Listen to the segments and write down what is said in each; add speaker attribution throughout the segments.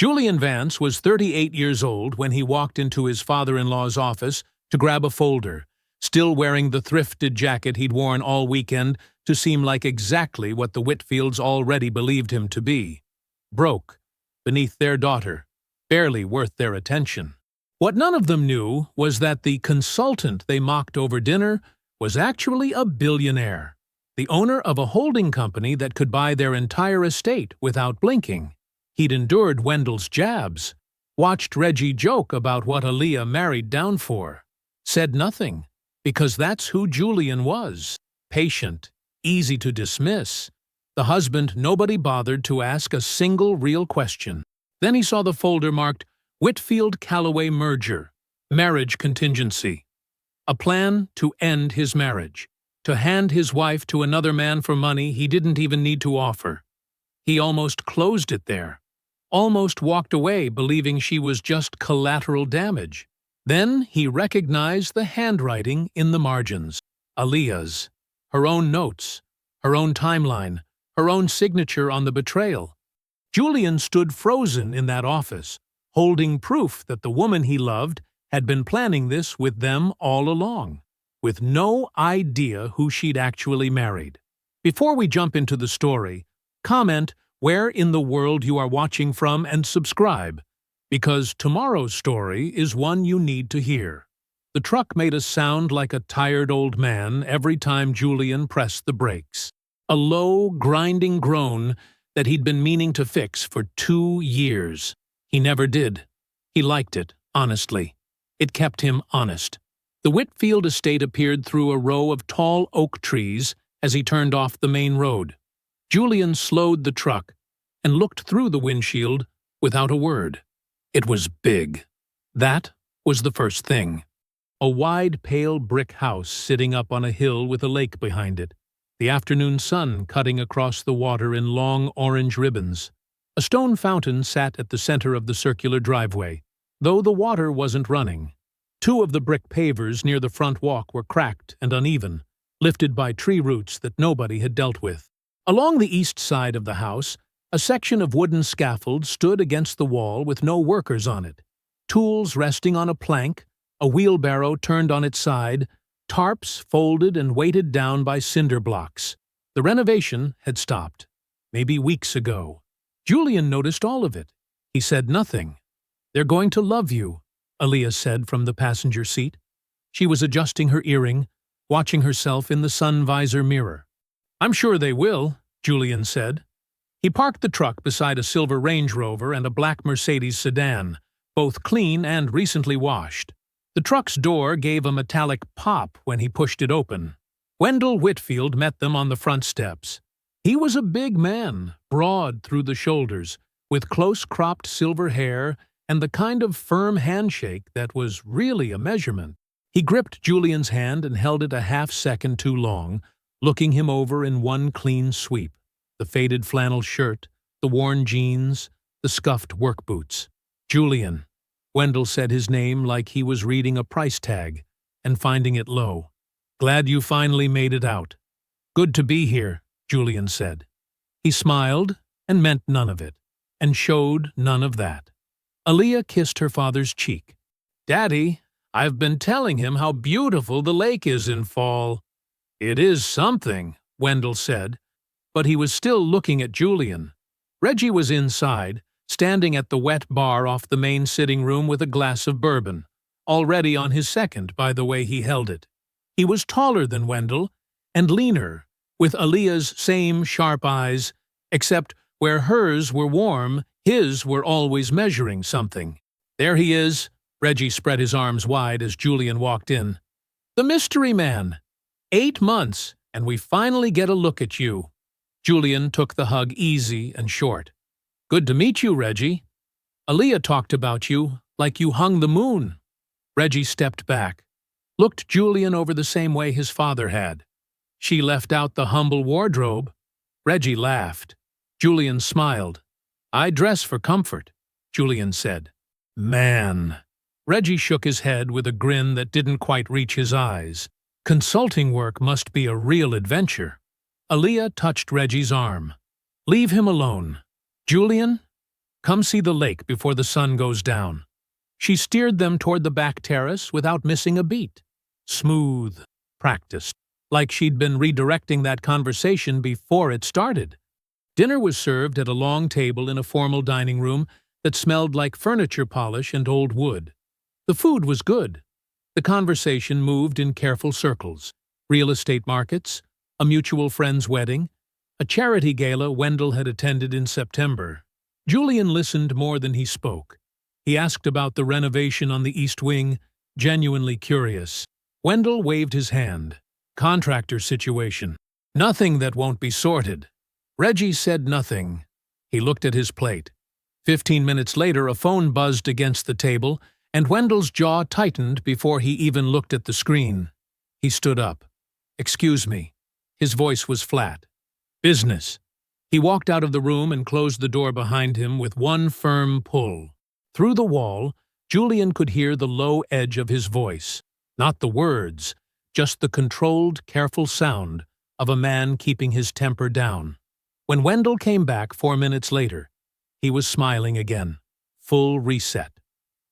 Speaker 1: Julian Vance was 38 years old when he walked into his father-in-law's office to grab a folder, still wearing the thrifted jacket he'd worn all weekend to seem like exactly what the Whitfields already believed him to be. Broke, beneath their daughter, barely worth their attention. What none of them knew was that the consultant they mocked over dinner was actually a billionaire, the owner of a holding company that could buy their entire estate without blinking. He'd endured Wendell's jabs, watched Reggie joke about what Aaliyah married down for, said nothing, because that's who Julian was. Patient, easy to dismiss, the husband nobody bothered to ask a single real question. Then he saw the folder marked Whitfield-Calloway Merger, Marriage Contingency. A plan to end his marriage, to hand his wife to another man for money he didn't even need to offer. He almost closed it there, almost walked away believing she was just collateral damage. Then he recognized the handwriting in the margins. Aaliyah's. Her own notes, her own timeline, her own signature on the betrayal. Julian stood frozen in that office, holding proof that the woman he loved had been planning this with them all along, with no idea who she'd actually married. Before we jump into the story, comment where in the world you are watching from and subscribe, because tomorrow's story is one you need to hear. The truck made a sound like a tired old man every time Julian pressed the brakes. A low, grinding groan that he'd been meaning to fix for 2 years. He never did. He liked it, honestly. It kept him honest. The Whitfield estate appeared through a row of tall oak trees as he turned off the main road. Julian slowed the truck and looked through the windshield without a word. It was big. That was the first thing. A wide, pale brick house sitting up on a hill with a lake behind it, the afternoon sun cutting across the water in long orange ribbons. A stone fountain sat at the center of the circular driveway, though the water wasn't running. 2 of the brick pavers near the front walk were cracked and uneven, lifted by tree roots that nobody had dealt with. Along the east side of the house, a section of wooden scaffold stood against the wall with no workers on it. Tools resting on a plank, a wheelbarrow turned on its side, tarps folded and weighted down by cinder blocks. The renovation had stopped, maybe weeks ago. Julian noticed all of it. He said nothing. "They're going to love you," Aaliyah said from the passenger seat. She was adjusting her earring, watching herself in the sun visor mirror. "I'm sure they will," Julian said. He parked the truck beside a silver Range Rover and a black Mercedes sedan, both clean and recently washed. The truck's door gave a metallic pop when he pushed it open. Wendell Whitfield met them on the front steps. He was a big man, broad through the shoulders, with close-cropped silver hair and the kind of firm handshake that was really a measurement. He gripped Julian's hand and held it a half-second too long, looking him over in one clean sweep. The faded flannel shirt, the worn jeans, the scuffed work boots. "Julian." Wendell said his name like he was reading a price tag and finding it low. "Glad you finally made it out." "Good to be here," Julian said. He smiled and meant none of it, and showed none of that. Aaliyah kissed her father's cheek. "Daddy, I've been telling him how beautiful the lake is in fall." "It is something," Wendell said, but he was still looking at Julian. Reggie was inside, standing at the wet bar off the main sitting room with a glass of bourbon, already on his second by the way he held it. He was taller than Wendell, and leaner, with Aaliyah's same sharp eyes, except where hers were warm, his were always measuring something. "There he is," Reggie spread his arms wide as Julian walked in. "The mystery man. 8 months, and we finally get a look at you." Julian took the hug easy and short. "Good to meet you, Reggie. Aaliyah talked about you like you hung the moon." Reggie stepped back, looked Julian over the same way his father had. "She left out the humble wardrobe." Reggie laughed. Julian smiled. "I dress for comfort," Julian said. "Man." Reggie shook his head with a grin that didn't quite reach his eyes. "Consulting work must be a real adventure." Aaliyah touched Reggie's arm. "Leave him alone. Julian, Come see the lake before the sun goes down." She steered them toward the back terrace without missing a beat. Smooth, practiced, like she'd been redirecting that conversation before it started. Dinner was served at a long table in a formal dining room that smelled like furniture polish and old wood. The food was good. The conversation moved in careful circles. Real estate markets, a mutual friend's wedding, a charity gala Wendell had attended in September. Julian listened more than he spoke. He asked about the renovation on the East Wing, genuinely curious. Wendell waved his hand. Contractor situation. Nothing that won't be sorted. Reggie said nothing. He looked at his plate. 15 minutes later, a phone buzzed against the table, and Wendell's jaw tightened before he even looked at the screen. He stood up. "Excuse me." His voice was flat. "Business." He walked out of the room and closed the door behind him with one firm pull. Through the wall, Julian could hear the low edge of his voice. Not the words, just the controlled, careful sound of a man keeping his temper down. When Wendell came back 4 minutes later, he was smiling again. Full reset.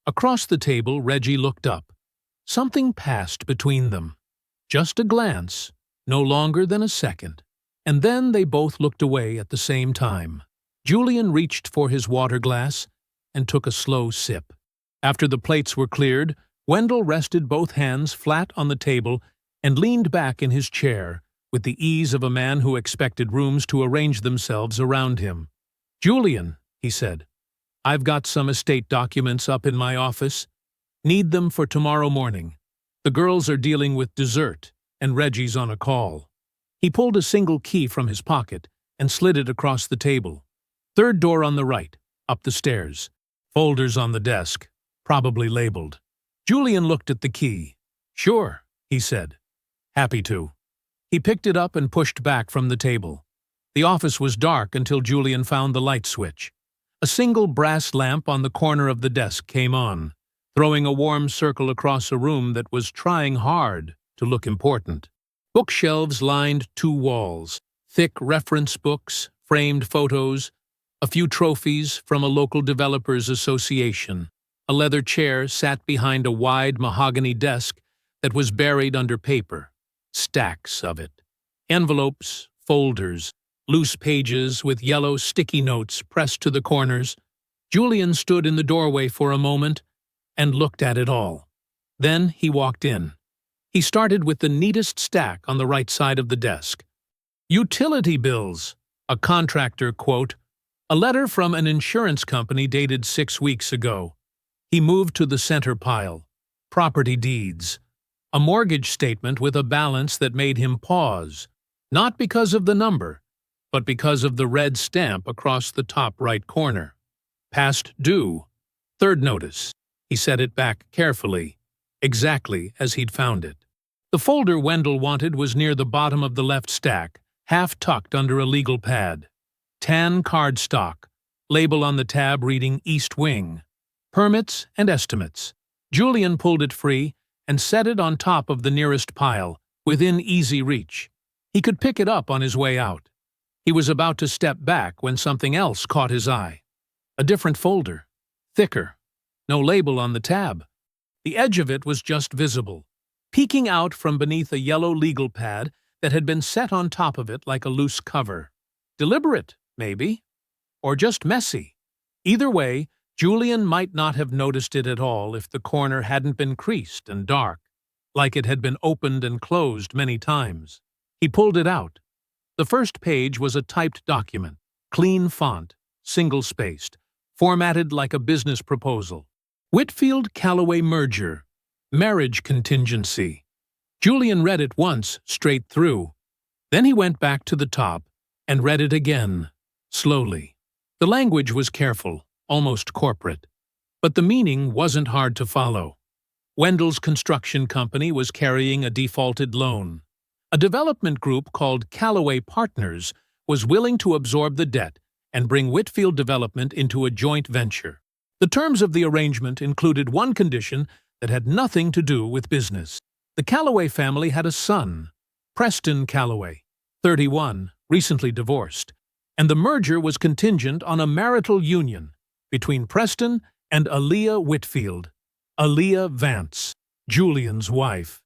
Speaker 1: Across the table, Reggie looked up. Something passed between them. Just a glance, no longer than a second. And then they both looked away at the same time. Julian reached for his water glass and took a slow sip. After the plates were cleared, Wendell rested both hands flat on the table and leaned back in his chair with the ease of a man who expected rooms to arrange themselves around him. "Julian," he said, "I've got some estate documents up in my office. Need them for tomorrow morning. The girls are dealing with dessert, and Reggie's on a call." He pulled a single key from his pocket and slid it across the table. "Third door on the right, up the stairs. Folders on the desk, probably labeled." Julian looked at the key. "Sure," he said. "Happy to." He picked it up and pushed back from the table. The office was dark until Julian found the light switch. A single brass lamp on the corner of the desk came on, throwing a warm circle across a room that was trying hard to look important. Bookshelves lined 2 walls, thick reference books, framed photos, a few trophies from a local developers association. A leather chair sat behind a wide mahogany desk that was buried under paper. Stacks of it. Envelopes, folders, loose pages with yellow sticky notes pressed to the corners. Julian stood in the doorway for a moment and looked at it all. Then he walked in. He started with the neatest stack on the right side of the desk. "Utility bills," a contractor quote, a letter from an insurance company dated 6 weeks ago. He moved to the center pile. Property deeds. A mortgage statement with a balance that made him pause, not because of the number, but because of the red stamp across the top right corner. Past due. Third notice. He set it back carefully, exactly as he'd found it. The folder Wendell wanted was near the bottom of the left stack, half tucked under a legal pad. Tan cardstock, label on the tab reading East Wing. Permits and estimates. Julian pulled it free and set it on top of the nearest pile, within easy reach. He could pick it up on his way out. He was about to step back when something else caught his eye. A different folder. Thicker. No label on the tab. The edge of it was just visible, peeking out from beneath a yellow legal pad that had been set on top of it like a loose cover. Deliberate, maybe. Or just messy. Either way, Julian might not have noticed it at all if the corner hadn't been creased and dark, like it had been opened and closed many times. He pulled it out. The first page was a typed document, clean font, single-spaced, formatted like a business proposal. Whitfield Calloway merger. Marriage contingency. Julian read it once, straight through. Then he went back to the top and read it again, slowly. The language was careful, almost corporate. But the meaning wasn't hard to follow. Wendell's construction company was carrying a defaulted loan. A development group called Calloway Partners was willing to absorb the debt and bring Whitfield Development into a joint venture. The terms of the arrangement included one condition that had nothing to do with business. The Calloway family had a son, Preston Calloway, 31, recently divorced, and the merger was contingent on a marital union, between Preston and Aaliyah Whitfield, Aaliyah Vance, Julian's wife.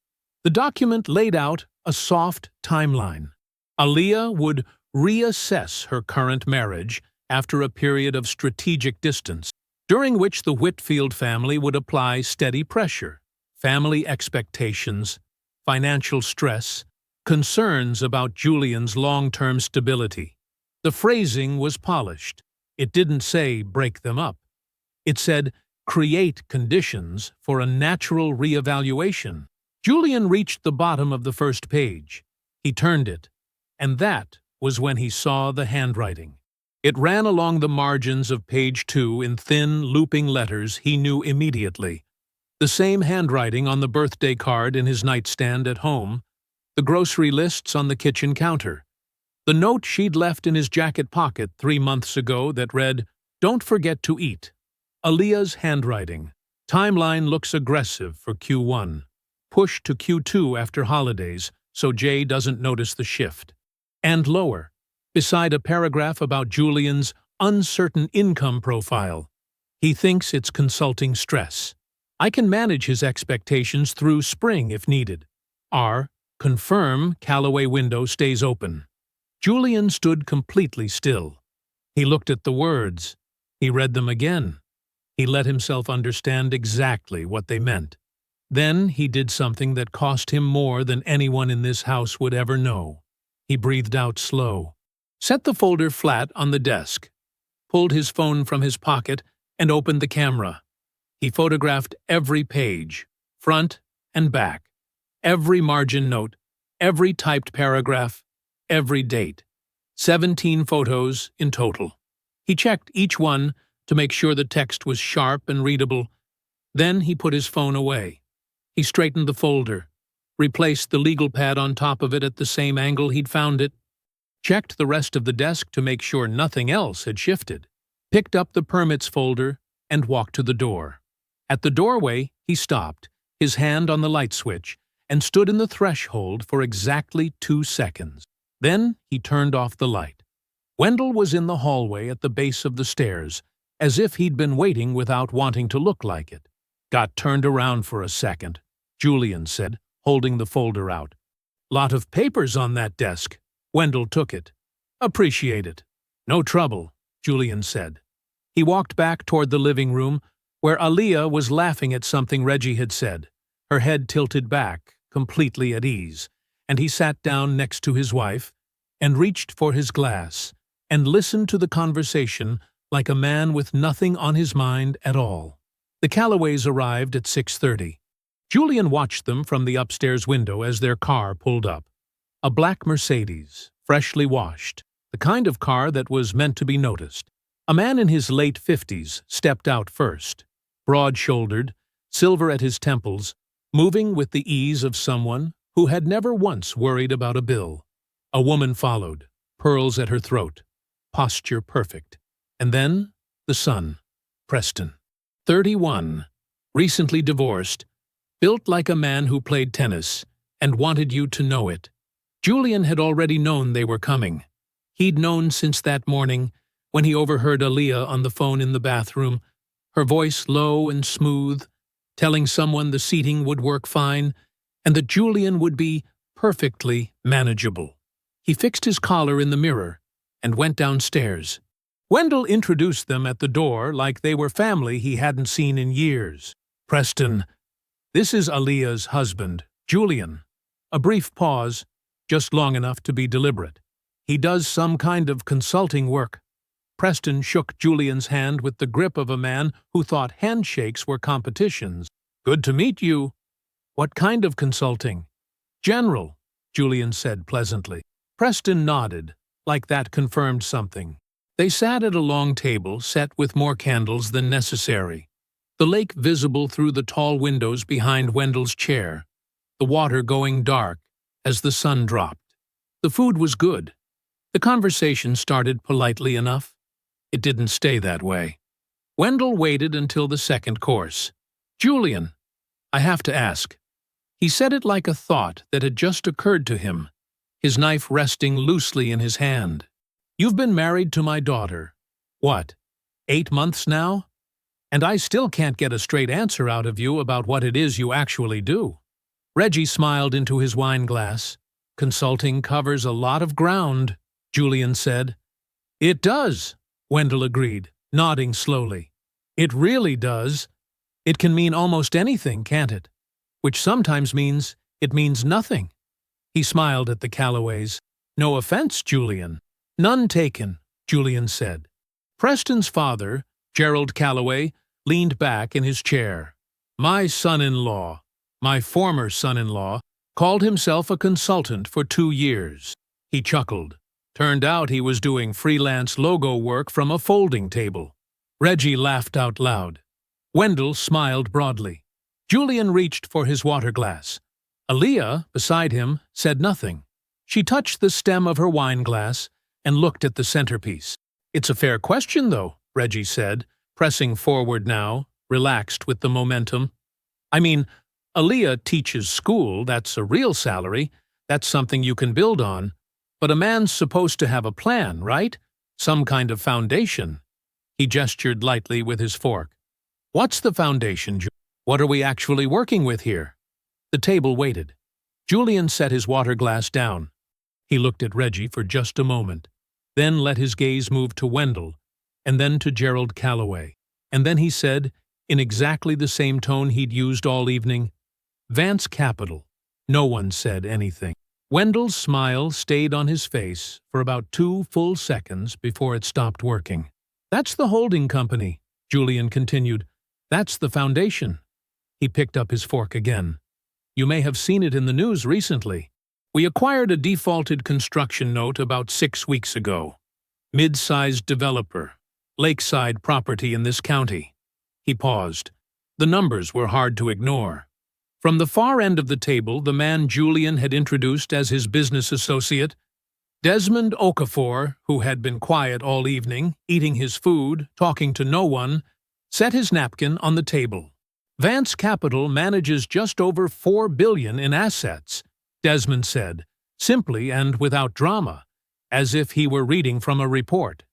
Speaker 1: The document laid out a soft timeline. Aaliyah would reassess her current marriage after a period of strategic distance, during which the Whitfield family would apply steady pressure, family expectations, financial stress, concerns about Julian's long-term stability. The phrasing was polished. It didn't say break them up. It said create conditions for a natural reevaluation. Julian reached the bottom of the first page. He turned it, and that was when he saw the handwriting. It ran along the margins of page 2 in thin, looping letters he knew immediately. The same handwriting on the birthday card in his nightstand at home, the grocery lists on the kitchen counter, the note she'd left in his jacket pocket 3 months ago that read, "Don't forget to eat." Aaliyah's handwriting. Timeline looks aggressive for Q1. Push to Q2 after holidays so Jay doesn't notice the shift. And lower, beside a paragraph about Julian's uncertain income profile. He thinks it's consulting stress. I can manage his expectations through spring if needed. R. Confirm Callaway window stays open. Julian stood completely still. He looked at the words. He read them again. He let himself understand exactly what they meant. Then he did something that cost him more than anyone in this house would ever know. He breathed out slow, set the folder flat on the desk, pulled his phone from his pocket, and opened the camera. He photographed every page, front and back, every margin note, every typed paragraph, every date. 17 photos in total. He checked each one to make sure the text was sharp and readable. Then he put his phone away. He straightened the folder, replaced the legal pad on top of it at the same angle he'd found it, checked the rest of the desk to make sure nothing else had shifted, picked up the permits folder, and walked to the door. At the doorway, he stopped, his hand on the light switch, and stood in the threshold for exactly 2 seconds. Then he turned off the light. Wendell was in the hallway at the base of the stairs, as if he'd been waiting without wanting to look like it. "Got turned around for a second," Julian said, holding the folder out. "Lot of papers on that desk." Wendell took it. "Appreciate it." "No trouble," Julian said. He walked back toward the living room, where Aaliyah was laughing at something Reggie had said, her head tilted back, completely at ease, and he sat down next to his wife and reached for his glass and listened to the conversation like a man with nothing on his mind at all. The Callaways arrived at 6:30. Julian watched them from the upstairs window as their car pulled up. A black Mercedes, freshly washed, the kind of car that was meant to be noticed. A man in his late 50s stepped out first, broad-shouldered, silver at his temples, moving with the ease of someone who had never once worried about a bill. A woman followed, pearls at her throat, posture perfect. And then, the son, Preston. 31, recently divorced, built like a man who played tennis, and wanted you to know it. Julian had already known they were coming. He'd known since that morning, when he overheard Aaliyah on the phone in the bathroom, her voice low and smooth, telling someone the seating would work fine, and that Julian would be perfectly manageable. He fixed his collar in the mirror and went downstairs. Wendell introduced them at the door like they were family he hadn't seen in years. "Preston, this is Aaliyah's husband, Julian." A brief pause, just long enough to be deliberate. "He does some kind of consulting work." Preston shook Julian's hand with the grip of a man who thought handshakes were competitions. "Good to meet you." "What kind of consulting?" "General," Julian said pleasantly. Preston nodded, like that confirmed something. They sat at a long table set with more candles than necessary, the lake visible through the tall windows behind Wendell's chair, the water going dark as the sun dropped. The food was good. The conversation started politely enough. It didn't stay that way. Wendell waited until the second course. "Julian, I have to ask." He said it like a thought that had just occurred to him, his knife resting loosely in his hand. "You've been married to my daughter. What? 8 months now? And I still can't get a straight answer out of you about what it is you actually do." Reggie smiled into his wine glass. "Consulting covers a lot of ground," Julian said. "It does," Wendell agreed, nodding slowly. "It really does. It can mean almost anything, can't it? Which sometimes means it means nothing." He smiled at the Callaways. "No offense, Julian." "None taken," Julian said. Preston's father, Gerald Callaway, leaned back in his chair. "My son-in-law, my former son-in-law, called himself a consultant for 2 years. He chuckled. Turned out he was doing freelance logo work from a folding table." Reggie laughed out loud. Wendell smiled broadly. Julian reached for his water glass. Aaliyah, beside him, said nothing. She touched the stem of her wine glass and looked at the centerpiece. "It's a fair question, though," Reggie said, pressing forward now, relaxed with the momentum. "I mean, Aaliyah teaches school, that's a real salary, that's something you can build on. But a man's supposed to have a plan, right? Some kind of foundation." He gestured lightly with his fork. "What's the foundation, What are we actually working with here?" The table waited. Julian set his water glass down. He looked at Reggie for just a moment, then let his gaze move to Wendell, and then to Gerald Callaway. And then he said, in exactly the same tone he'd used all evening, "Vance Capital." No one said anything. Wendell's smile stayed on his face for about 2 full seconds before it stopped working. "That's the holding company," Julian continued. "That's the foundation." He picked up his fork again. "You may have seen it in the news recently. We acquired a defaulted construction note about 6 weeks ago. Mid-sized developer. Lakeside property in this county." He paused. The numbers were hard to ignore. From the far end of the table, the man Julian had introduced as his business associate, Desmond Okafor, who had been quiet all evening, eating his food, talking to no one, set his napkin on the table. "Vance Capital manages just over $4 billion in assets," Desmond said, simply and without drama, as if he were reading from a report.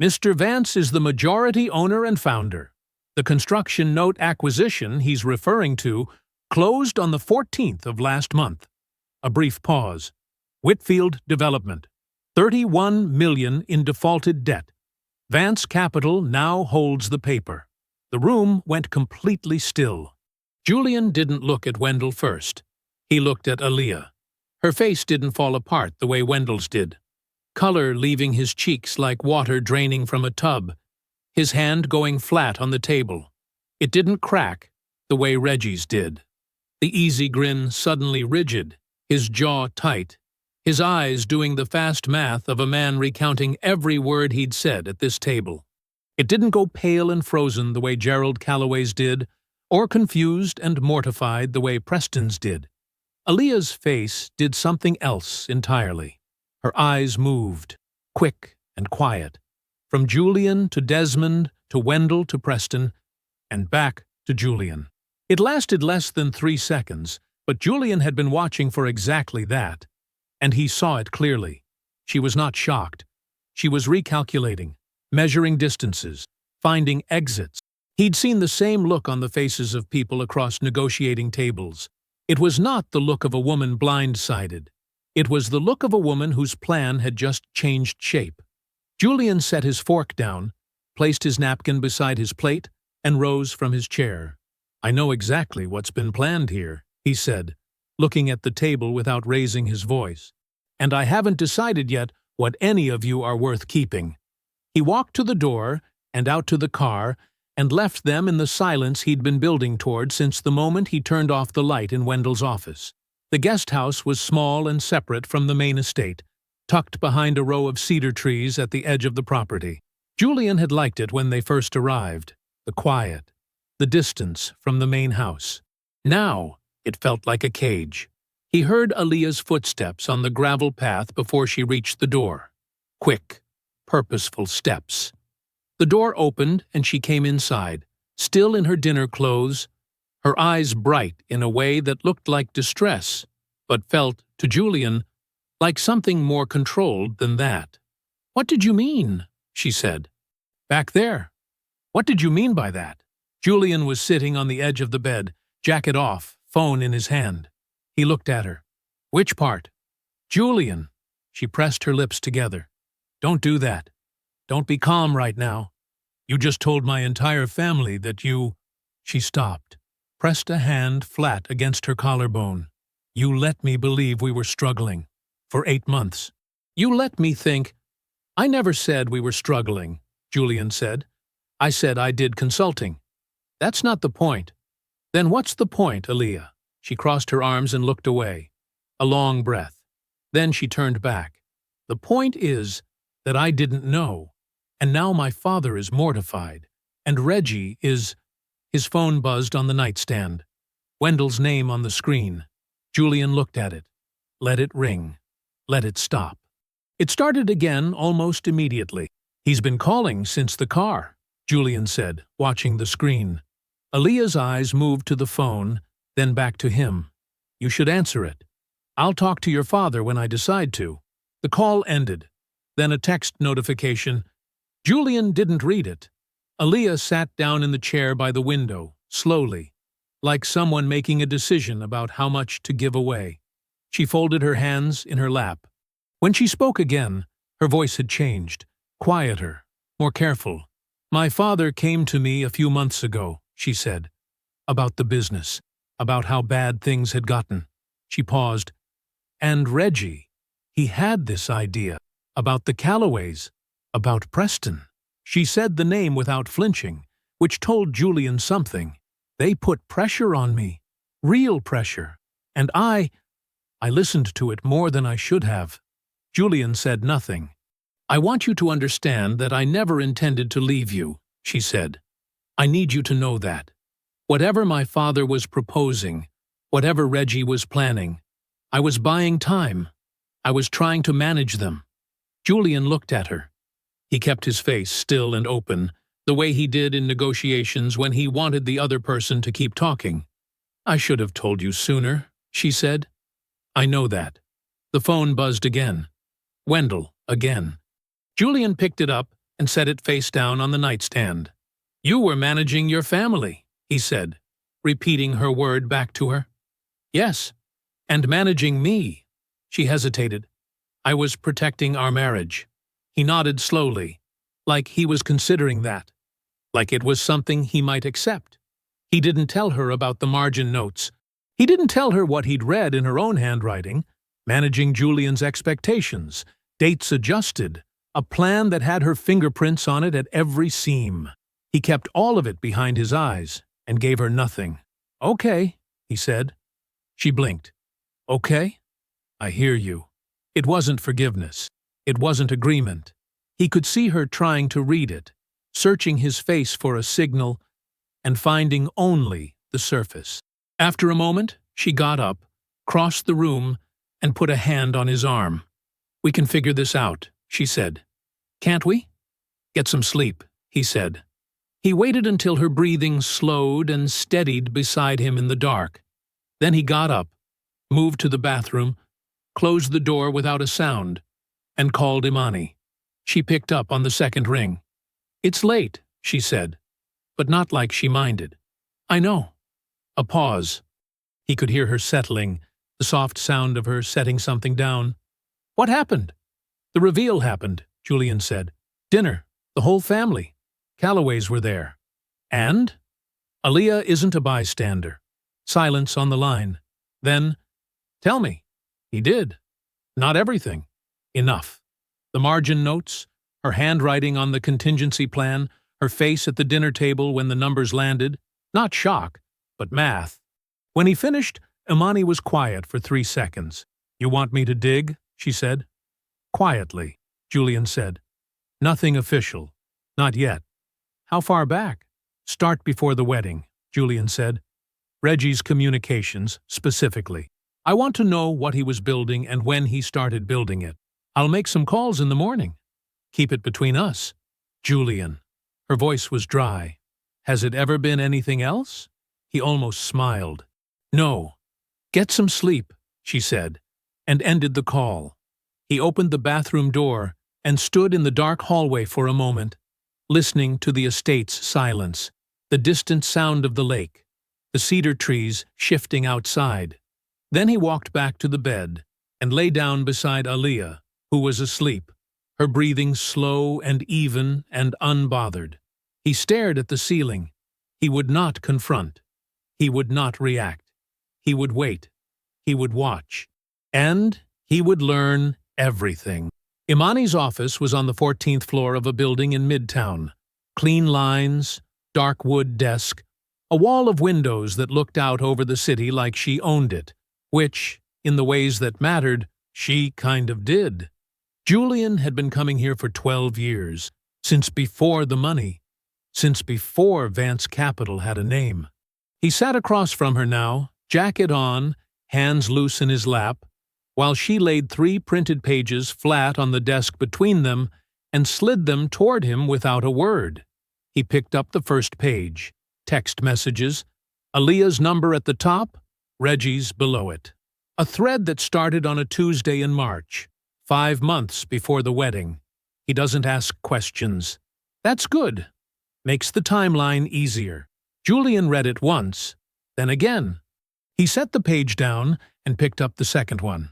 Speaker 1: "Mr. Vance is the majority owner and founder. The construction note acquisition he's referring to closed on the 14th of last month." A brief pause. "Whitfield Development. $31 million in defaulted debt. Vance Capital now holds the paper." The room went completely still. Julian didn't look at Wendell first. He looked at Aaliyah. Her face didn't fall apart the way Wendell's did. Color leaving his cheeks like water draining from a tub. His hand going flat on the table. It didn't crack the way Reggie's did. The easy grin suddenly rigid, his jaw tight, his eyes doing the fast math of a man recounting every word he'd said at this table. It didn't go pale and frozen the way Gerald Callaway's did, or confused and mortified the way Preston's did. Aaliyah's face did something else entirely. Her eyes moved, quick and quiet, from Julian to Desmond to Wendell to Preston, and back to Julian. It lasted less than 3 seconds, but Julian had been watching for exactly that, and he saw it clearly. She was not shocked. She was recalculating, measuring distances, finding exits. He'd seen the same look on the faces of people across negotiating tables. It was not the look of a woman blindsided. It was the look of a woman whose plan had just changed shape. Julian set his fork down, placed his napkin beside his plate, and rose from his chair. "I know exactly what's been planned here," he said, looking at the table without raising his voice. "And I haven't decided yet what any of you are worth keeping." He walked to the door and out to the car and left them in the silence he'd been building toward since the moment he turned off the light in Wendell's office. The guest house was small and separate from the main estate, tucked behind a row of cedar trees at the edge of the property. Julian had liked it when they first arrived, the quiet, the distance from the main house. Now it felt like a cage. He heard Aaliyah's footsteps on the gravel path before she reached the door. Quick, purposeful steps. The door opened and she came inside, still in her dinner clothes, her eyes bright in a way that looked like distress, but felt, to Julian, like something more controlled than that. "What did you mean?" she said. "Back there," What did you mean by that? Julian was sitting on the edge of the bed, jacket off, phone in his hand. He looked at her. Which part? Julian. She pressed her lips together. Don't do that. Don't be calm right now. You just told my entire family that you… She stopped, pressed a hand flat against her collarbone. You let me believe we were struggling. For 8 months. You let me think… I never said we were struggling, Julian said. I said I did consulting. That's not the point. Then what's the point, Aaliyah? She crossed her arms and looked away. A long breath. Then she turned back. The point is that I didn't know, and now my father is mortified, and Reggie is… His phone buzzed on the nightstand. Wendell's name on the screen. Julian looked at it. Let it ring. Let it stop. It started again almost immediately. He's been calling since the car, Julian said, watching the screen. Aaliyah's eyes moved to the phone, then back to him. You should answer it. I'll talk to your father when I decide to. The call ended. Then a text notification. Julian didn't read it. Aaliyah sat down in the chair by the window, slowly, like someone making a decision about how much to give away. She folded her hands in her lap. When she spoke again, her voice had changed, quieter, more careful. My father came to me a few months ago, she said, about the business, about how bad things had gotten. She paused. And Reggie, he had this idea, about the Callaways, about Preston. She said the name without flinching, which told Julian something. They put pressure on me, real pressure, and I listened to it more than I should have. Julian said nothing. I want you to understand that I never intended to leave you, she said. I need you to know that. Whatever my father was proposing, whatever Reggie was planning, I was buying time. I was trying to manage them. Julian looked at her. He kept his face still and open, the way he did in negotiations when he wanted the other person to keep talking. I should have told you sooner, she said. I know that. The phone buzzed again. Wendell, again. Julian picked it up and set it face down on the nightstand. You were managing your family, he said, repeating her word back to her. Yes, and managing me. She hesitated. I was protecting our marriage. He nodded slowly, like he was considering that, like it was something he might accept. He didn't tell her about the margin notes. He didn't tell her what he'd read in her own handwriting, managing Julian's expectations, dates adjusted, a plan that had her fingerprints on it at every seam. He kept all of it behind his eyes and gave her nothing. Okay, he said. She blinked. Okay? I hear you. It wasn't forgiveness. It wasn't agreement. He could see her trying to read it, searching his face for a signal and finding only the surface. After a moment, she got up, crossed the room, and put a hand on his arm. We can figure this out, she said. Can't we? Get some sleep, he said. He waited until her breathing slowed and steadied beside him in the dark. Then he got up, moved to the bathroom, closed the door without a sound, and called Imani. She picked up on the second ring. It's late, she said, but not like she minded. I know. A pause. He could hear her settling, the soft sound of her setting something down. What happened? The reveal happened, Julian said. Dinner, the whole family. Callaways were there. And? Aaliyah isn't a bystander. Silence on the line. Then, tell me. He did. Not everything. Enough. The margin notes, her handwriting on the contingency plan, her face at the dinner table when the numbers landed. Not shock, but math. When he finished, Imani was quiet for 3 seconds. You want me to dig? She said. Quietly, Julian said. Nothing official. Not yet. How far back? Start before the wedding, Julian said. Reggie's communications, specifically. I want to know what he was building and when he started building it. I'll make some calls in the morning. Keep it between us. Julian. Her voice was dry. Has it ever been anything else? He almost smiled. No. Get some sleep, she said, and ended the call. He opened the bathroom door and stood in the dark hallway for a moment. listening to the estate's silence, the distant sound of the lake, the cedar trees shifting outside. Then he walked back to the bed and lay down beside Aliyah, who was asleep, her breathing slow and even and unbothered. He stared at the ceiling. He would not confront. He would not react. He would wait. He would watch. And he would learn everything. Imani's office was on the 14th floor of a building in Midtown. Clean lines, dark wood desk, a wall of windows that looked out over the city like she owned it, which, in the ways that mattered, she kind of did. Julian had been coming here for 12 years, since before the money, since before Vance Capital had a name. He sat across from her now, jacket on, hands loose in his lap, while she laid 3 printed pages flat on the desk between them and slid them toward him without a word. He picked up the first page. Text messages, Aliyah's number at the top, Reggie's below it. A thread that started on a Tuesday in March, 5 months before the wedding. He doesn't ask questions. That's good. Makes the timeline easier. Julian read it once, then again. He set the page down and picked up the second one.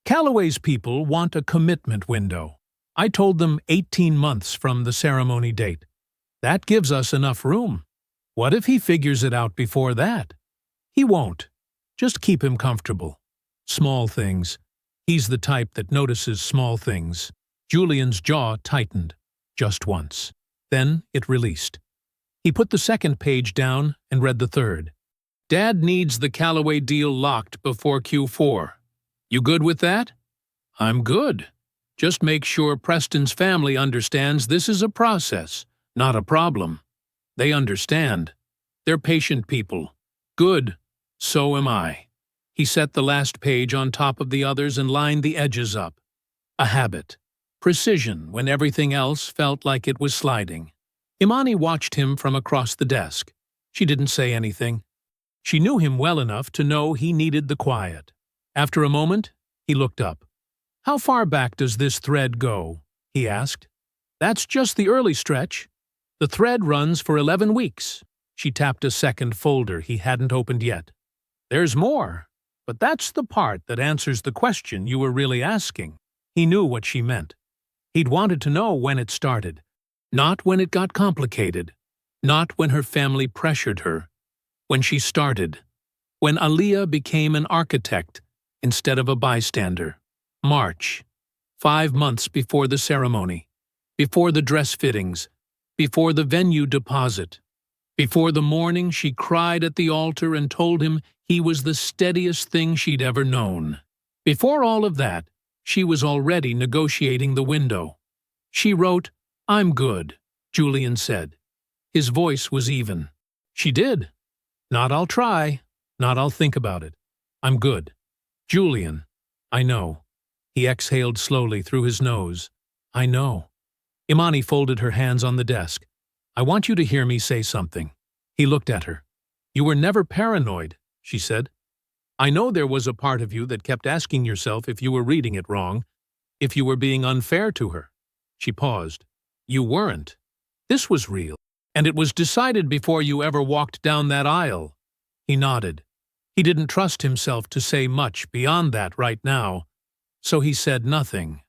Speaker 1: Callaway's people want a commitment window. I told them 18 months from the ceremony date. That gives us enough room. What if he figures it out before that? He won't. Just keep him comfortable. Small things. He's the type that notices small things. Julian's jaw tightened, just once. Then it released. He put the second page down and read the third. Dad needs the Callaway deal locked before Q4. You good with that? I'm good. Just make sure Preston's family understands this is a process, not a problem. They understand. They're patient people. Good. So am I. He set the last page on top of the others and lined the edges up. A habit. Precision when everything else felt like it was sliding. Imani watched him from across the desk. She didn't say anything. She knew him well enough to know he needed the quiet. After a moment, he looked up. How far back does this thread go? He asked. That's just the early stretch. The thread runs for 11 weeks. She tapped a second folder he hadn't opened yet. There's more. But that's the part that answers the question you were really asking. He knew what she meant. He'd wanted to know when it started, not when it got complicated, not when her family pressured her, when she started, when Aliyah became an architect instead of a bystander. March, 5 months before the ceremony, before the dress fittings, before the venue deposit, before the morning she cried at the altar and told him he was the steadiest thing she'd ever known. Before all of that, she was already negotiating the window. She wrote, I'm good, Julian said. His voice was even. She did. Not I'll try, not I'll think about it. I'm good. Julian, I know. He exhaled slowly through his nose. I know. Imani folded her hands on the desk. I want you to hear me say something. He looked at her. You were never paranoid, she said. I know there was a part of you that kept asking yourself if you were reading it wrong, if you were being unfair to her. She paused. You weren't. This was real, and it was decided before you ever walked down that aisle. He nodded. He didn't trust himself to say much beyond that right now, so he said nothing.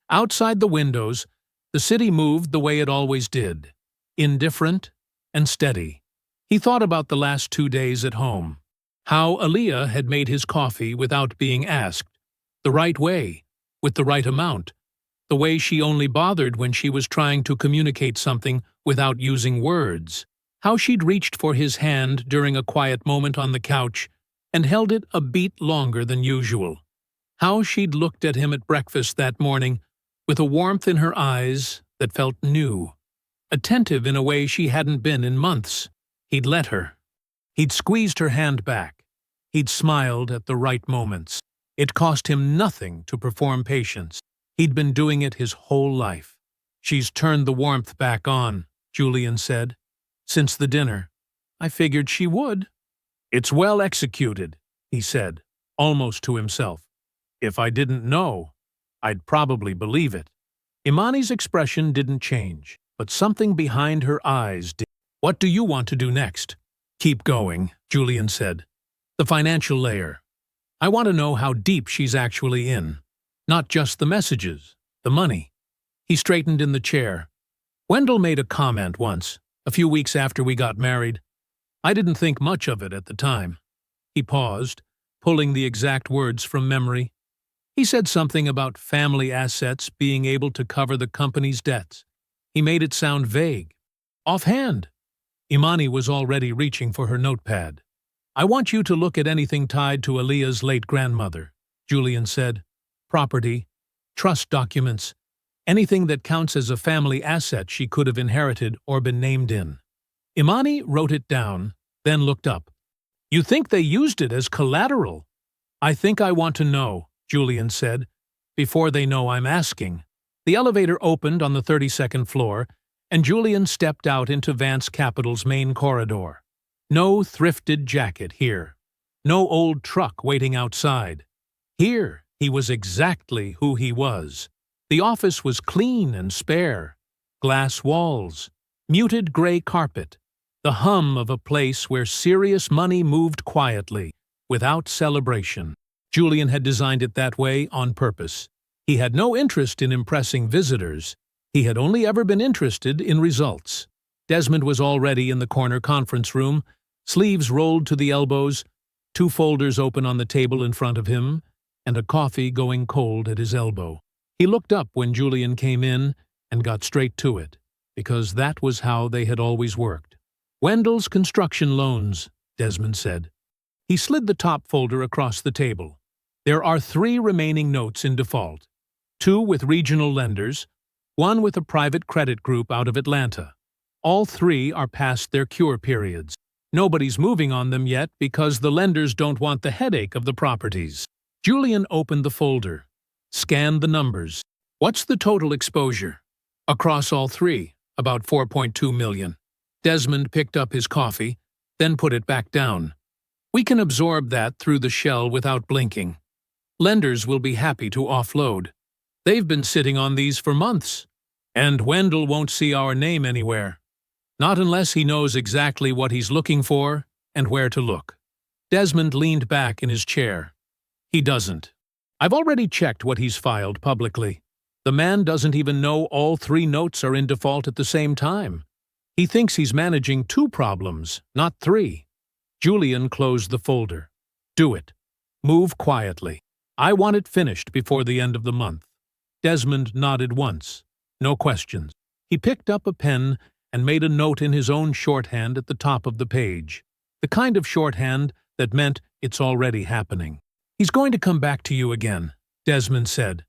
Speaker 1: Outside the windows, the city moved the way it always did, indifferent and steady. He thought about the last 2 days at home, how Aliyah had made his coffee without being asked, the right way, with the right amount, the way she only bothered when she was trying to communicate something without using words, how she'd reached for his hand during a quiet moment on the couch and held it a beat longer than usual, how she'd looked at him at breakfast that morning with a warmth in her eyes that felt new, attentive in a way she hadn't been in months. He'd let her. He'd squeezed her hand back. He'd smiled at the right moments. It cost him nothing to perform patience. He'd been doing it his whole life. She's turned the warmth back on, Julian said. Since the dinner. I figured she would. It's well executed, he said, almost to himself. If I didn't know, I'd probably believe it. Imani's expression didn't change. but something behind her eyes did. "What do you want to do next?" "Keep going," Julian said. "The financial layer. I want to know how deep she's actually in. Not just the messages, the money." He straightened in the chair. "Wendell made a comment once, a few weeks after we got married. I didn't think much of it at the time." He paused, pulling the exact words from memory. He said something about family assets being able to cover the company's debts. He made it sound vague. Offhand. Imani was already reaching for her notepad. "I want you to look at anything tied to Aaliyah's late grandmother," Julian said. "Property, trust documents, anything that counts as a family asset she could have inherited or been named in." Imani wrote it down, then looked up. "You think they used it as collateral?" "I think I want to know," Julian said, "before they know I'm asking." The elevator opened on the 32nd floor, and Julian stepped out into Vance Capital's main corridor. No thrifted jacket here. No old truck waiting outside. Here, he was exactly who he was. The office was clean and spare. Glass walls. Muted gray carpet. The hum of a place where serious money moved quietly, without celebration. Julian had designed it that way on purpose. He had no interest in impressing visitors. He had only ever been interested in results. Desmond was already in the corner conference room, sleeves rolled to the elbows, 2 folders open on the table in front of him, and a coffee going cold at his elbow. He looked up when Julian came in and got straight to it, because that was how they had always worked. "Wendell's Construction Loans," Desmond said. He slid the top folder across the table. "There are 3 remaining notes in default. 2 with regional lenders, 1 with a private credit group out of Atlanta. All 3 are past their cure periods. Nobody's moving on them yet because the lenders don't want the headache of the properties." Julian opened the folder, scanned the numbers. "What's the total exposure?" "Across all 3, about 4.2 million. Desmond picked up his coffee, then put it back down. "We can absorb that through the shell without blinking. Lenders will be happy to offload. They've been sitting on these for months. And Wendell won't see our name anywhere. Not unless he knows exactly what he's looking for and where to look." Desmond leaned back in his chair. "He doesn't. I've already checked what he's filed publicly. The man doesn't even know all 3 notes are in default at the same time. He thinks he's managing 2 problems, not 3. Julian closed the folder. "Do it. Move quietly. I want it finished before the end of the month." Desmond nodded once. No questions. He picked up a pen and made a note in his own shorthand at the top of the page. The kind of shorthand that meant it's already happening. "He's going to come back to you again," Desmond said.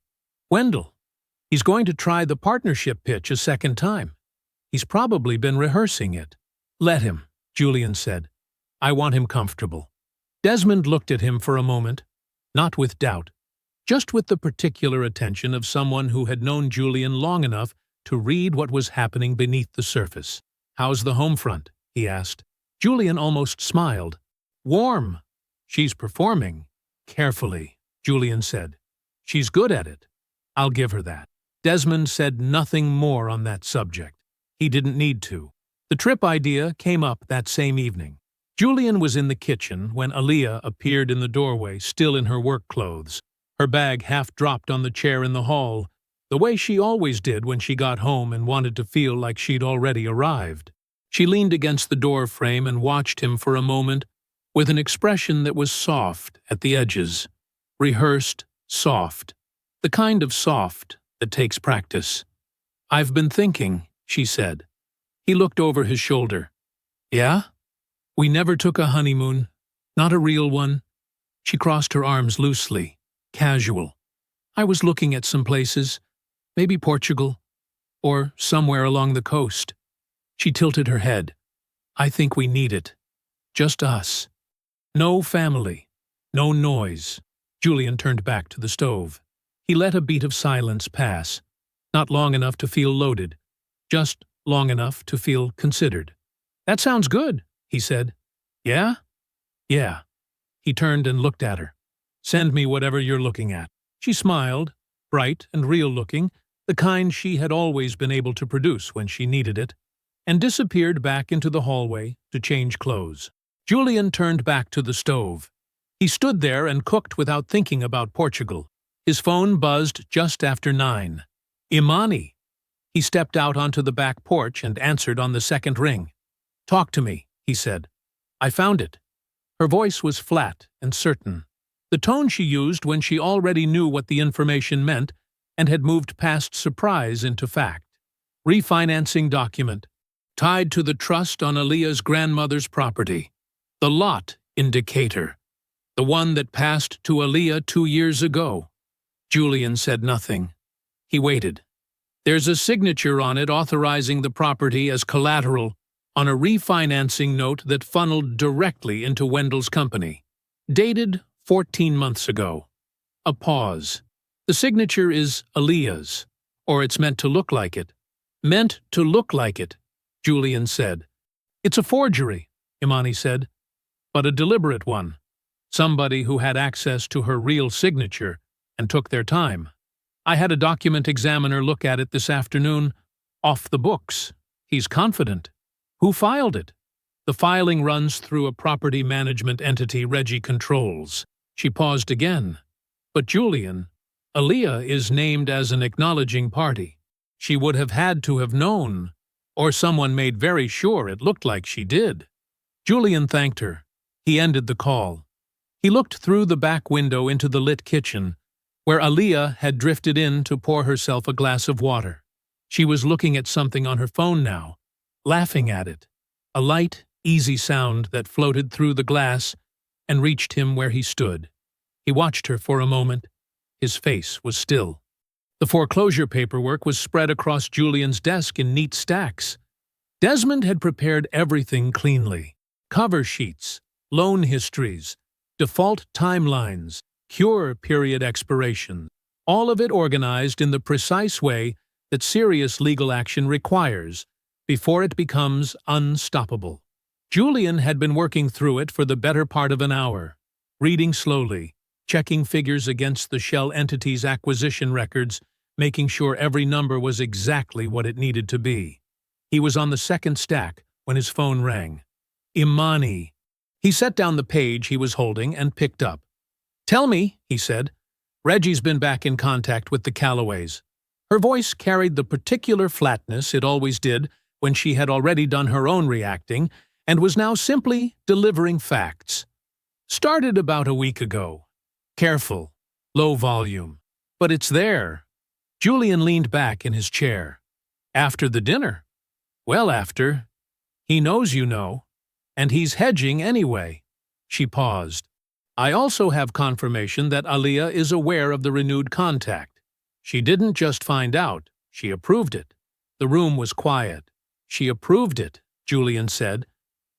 Speaker 1: "Wendell. He's going to try the partnership pitch a second time. He's probably been rehearsing it." "Let him," Julian said. "I want him comfortable." Desmond looked at him for a moment, not with doubt, just with the particular attention of someone who had known Julian long enough to read what was happening beneath the surface. "How's the home front?" he asked. Julian almost smiled. "Warm. She's performing. Carefully," Julian said. "She's good at it. I'll give her that." Desmond said nothing more on that subject. He didn't need to. The trip idea came up that same evening. Julian was in the kitchen when Aaliyah appeared in the doorway, still in her work clothes. Her bag half dropped on the chair in the hall, the way she always did when she got home and wanted to feel like she'd already arrived. She leaned against the door frame and watched him for a moment with an expression that was soft at the edges. Rehearsed, soft. The kind of soft that takes practice. "I've been thinking," she said. He looked over his shoulder. "Yeah? We never took a honeymoon. Not a real one." She crossed her arms loosely. Casual. "I was looking at some places. Maybe Portugal. Or somewhere along the coast." She tilted her head. "I think we need it. Just us. No family. No noise." Julian turned back to the stove. He let a beat of silence pass. Not long enough to feel loaded. Just long enough to feel considered. "That sounds good," he said. "Yeah?" "Yeah." He turned and looked at her. "Send me whatever you're looking at." She smiled, bright and real-looking, the kind she had always been able to produce when she needed it, and disappeared back into the hallway to change clothes. Julian turned back to the stove. He stood there and cooked without thinking about Portugal. His phone buzzed just after 9. Imani. He stepped out onto the back porch and answered on the second ring. "Talk to me," he said. "I found it." Her voice was flat and certain, the tone she used when she already knew what the information meant and had moved past surprise into fact. Refinancing document, tied to the trust on Aaliyah's grandmother's property. The lot indicator, the one that passed to Aaliyah 2 years ago. Julian said nothing. He waited. "There's a signature on it authorizing the property as collateral on a refinancing note that funneled directly into Wendell's company. Dated 14 months ago." A pause. "The signature is Aaliyah's, or it's meant to look like it." "Meant to look like it," Julian said. "It's a forgery," Imani said, "but a deliberate one. Somebody who had access to her real signature and took their time. I had a document examiner look at it this afternoon. Off the books. He's confident." "Who filed it?" "The filing runs through a property management entity Reggie controls." She paused again. "But Julian, Aaliyah is named as an acknowledging party. She would have had to have known, or someone made very sure it looked like she did." Julian thanked her. He ended the call. He looked through the back window into the lit kitchen, where Aaliyah had drifted in to pour herself a glass of water. She was looking at something on her phone now, laughing at it. A light, easy sound that floated through the glass and reached him where he stood. He watched her for a moment. His face was still. The foreclosure paperwork was spread across Julian's desk in neat stacks. Desmond had prepared everything cleanly. Cover sheets, loan histories, default timelines, cure period expiration, all of it organized in the precise way that serious legal action requires before it becomes unstoppable. Julian had been working through it for the better part of an hour, reading slowly, checking figures against the shell entity's acquisition records, making sure every number was exactly what it needed to be. He was on the second stack when his phone rang. Imani. He set down the page he was holding and picked up. "Tell me," he said. "Reggie's been back in contact with the Callaways." Her voice carried the particular flatness it always did when she had already done her own reacting and was now simply delivering facts. "Started about a week ago. Careful, low volume. But it's there." Julian leaned back in his chair. "After the dinner?" "Well, after. He knows you know. And he's hedging anyway." She paused. "I also have confirmation that Aaliyah is aware of the renewed contact. She didn't just find out, she approved it." The room was quiet. "She approved it," Julian said.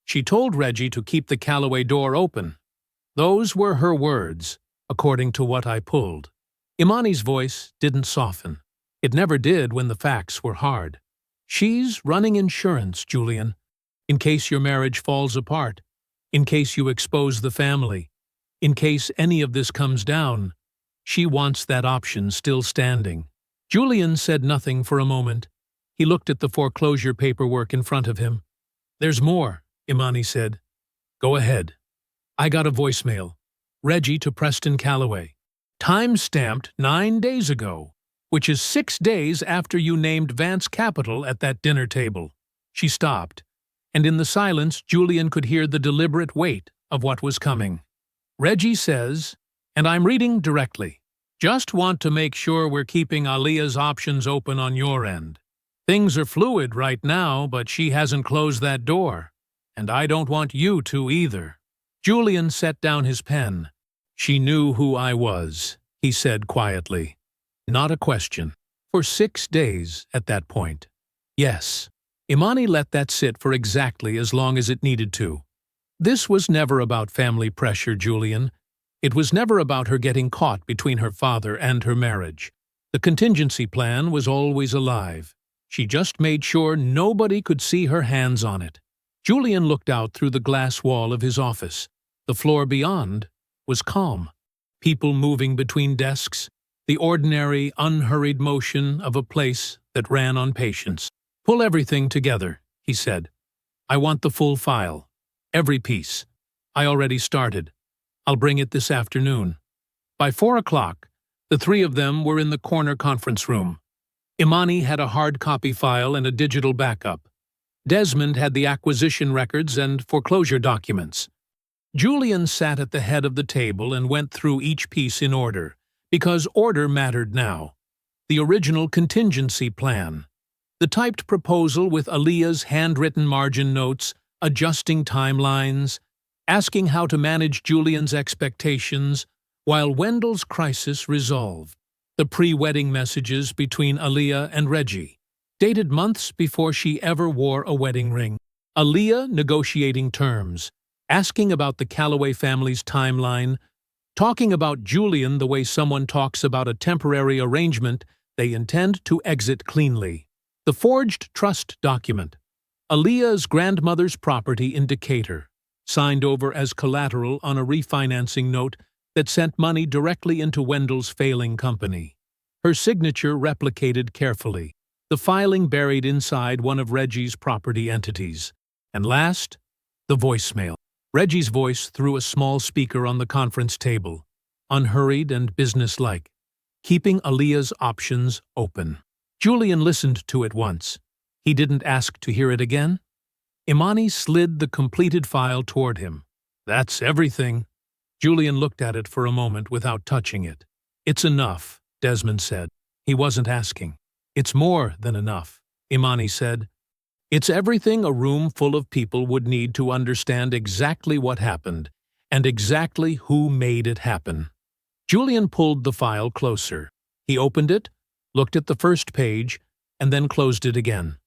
Speaker 1: "She told Reggie to keep the Callaway door open. Those were her words, according to what I pulled." Imani's voice didn't soften. It never did when the facts were hard. "She's running insurance, Julian, in case your marriage falls apart, in case you expose the family, in case any of this comes down. She wants that option still standing." Julian said nothing for a moment. He looked at the foreclosure paperwork in front of him. "There's more," Imani said. "Go ahead." "I got a voicemail. Reggie to Preston Callaway. Time-stamped 9 days ago, which is 6 days after you named Vance Capital at that dinner table." She stopped, and in the silence Julian could hear the deliberate weight of what was coming. "Reggie says, and I'm reading directly, just want to make sure we're keeping Aaliyah's options open on your end. Things are fluid right now, but she hasn't closed that door, and I don't want you to either." Julian set down his pen. "She knew who I was," he said quietly. Not a question. For 6 days at that point. Yes. Imani let that sit for exactly as long as it needed to. This was never about family pressure, Julian. It was never about her getting caught between her father and her marriage. The contingency plan was always alive. She just made sure nobody could see her hands on it. Julian looked out through the glass wall of his office. The floor beyond was calm. People moving between desks, the ordinary, unhurried motion of a place that ran on patience. "Pull everything together," he said. "I want the full file. Every piece. I already started. I'll bring it this afternoon." By 4 o'clock, the three of them were in the corner conference room. Imani had a hard copy file and a digital backup. Desmond had the acquisition records and foreclosure documents. Julian sat at the head of the table and went through each piece in order, because order mattered now. The original contingency plan, the typed proposal with Aaliyah's handwritten margin notes, adjusting timelines, asking how to manage Julian's expectations, while Wendell's crisis resolved. The pre-wedding messages between Aaliyah and Reggie, dated months before she ever wore a wedding ring. Aaliyah negotiating terms, asking about the Calloway family's timeline, talking about Julian the way someone talks about a temporary arrangement they intend to exit cleanly. The forged trust document, Aaliyah's grandmother's property in Decatur, signed over as collateral on a refinancing note that sent money directly into Wendell's failing company. Her signature replicated carefully, the filing buried inside one of Reggie's property entities. And last, the voicemail. Reggie's voice through a small speaker on the conference table, unhurried and businesslike, keeping Aaliyah's options open. Julian listened to it once. He didn't ask to hear it again. Imani slid the completed file toward him. "That's everything." Julian looked at it for a moment without touching it. "It's enough," Desmond said. He wasn't asking. "It's more than enough," Imani said. "It's everything a room full of people would need to understand exactly what happened, and exactly who made it happen." Julian pulled the file closer. He opened it, looked at the first page, and then closed it again.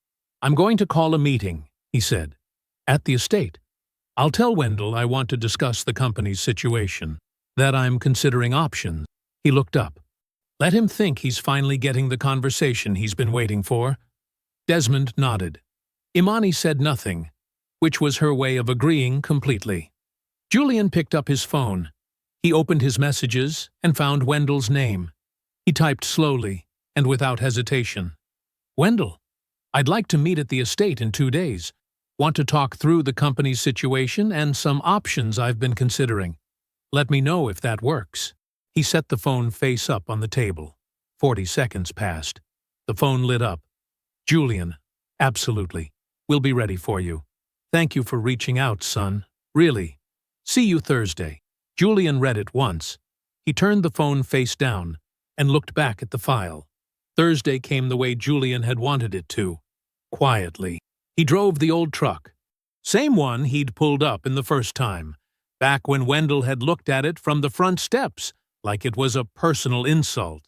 Speaker 1: "I'm going to call a meeting," he said, "at the estate. I'll tell Wendell I want to discuss the company's situation, that I'm considering options." He looked up. Let him think he's finally getting the conversation he's been waiting for. Desmond nodded. Imani said nothing, which was her way of agreeing completely. Julian picked up his phone. He opened his messages and found Wendell's name. He typed slowly and without hesitation. "Wendell, I'd like to meet at the estate in 2 days. Want to talk through the company's situation and some options I've been considering. Let me know if that works." He set the phone face up on the table. 40 seconds passed. The phone lit up. "Julian, absolutely. We'll be ready for you. Thank you for reaching out, son. Really. See you Thursday." Julian read it once. He turned the phone face down and looked back at the file. Thursday came the way Julian had wanted it to. Quietly. He drove the old truck. Same one he'd pulled up in the first time, back when Wendell had looked at it from the front steps like it was a personal insult.